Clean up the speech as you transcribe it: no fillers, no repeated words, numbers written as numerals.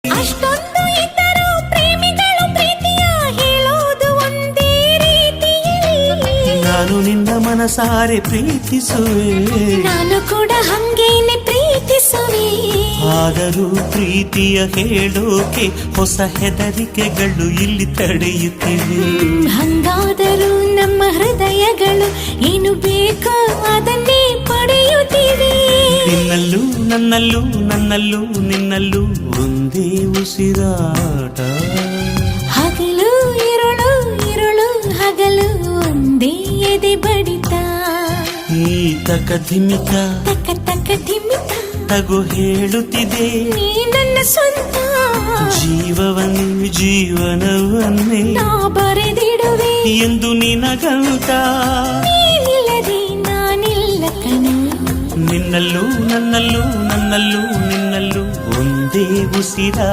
ಅಷ್ಟೊಂದು ಇದ್ದರೂ ಪ್ರೇಮಿಗಳು ಪ್ರೀತಿಯ ಹೇಳೋದು ಒಂದೇ ರೀತಿಯಲ್ಲಿ. ನಾನು ನಿನ್ನ ಮನಸಾರೆ ಪ್ರೀತಿಸುವೆ, ನಾನು ಕೂಡ ಹಂಗೇನೆ ಪ್ರೀತಿಸುವೆ. ಆದರೂ ಪ್ರೀತಿಯ ಹೇಳೋಕೆ ಹೊಸ ಹೆದರಿಕೆಗಳು ಇಲ್ಲಿ ತಡೆಯುತ್ತಿವೆ. ಹಂಗಾದರೂ ನಮ್ಮ ಹೃದಯಗಳು ಏನು ಬೇಕೋ ಅದನ್ನೇ ಪಡೆಯುತ್ತಿವೆ. ನಿನ್ನಲ್ಲೂ ನನ್ನಲ್ಲೂ ನನ್ನಲ್ಲೂ ನಿನ್ನಲ್ಲೂ ಒಂದೇ ಉಸಿರಾಟ. ಹಗಲು ಇರುಳು ಇರುಳು ಹಗಲು ಒಂದೇ ಎದೆ ಬಡಿತ. ಈ ತಕಧಿಮಿತ ತಕ ತಕ ಧಿಮಿತ ತಗು ಹೇಳುತ್ತಿದೆ, ನೀ ನನ್ನ ಸ್ವಂತ. ಜೀವವನ್ನೇ ಜೀವನವನ್ನೇ ನಾ ಬರೆದಿಡುವೆ ಎಂದು ನಿನಗಂತ. ನೀನಿಲ್ಲದೆ ನಾನಿಲ್ಲ ಕಣೋ. ನಿನ್ನಲ್ಲೂ ನನ್ನಲ್ಲೂ ನನ್ನಲ್ಲೂ ನಿನ್ನಲ್ಲೂ ಒಂದೇ ಉಸಿರಾಟ.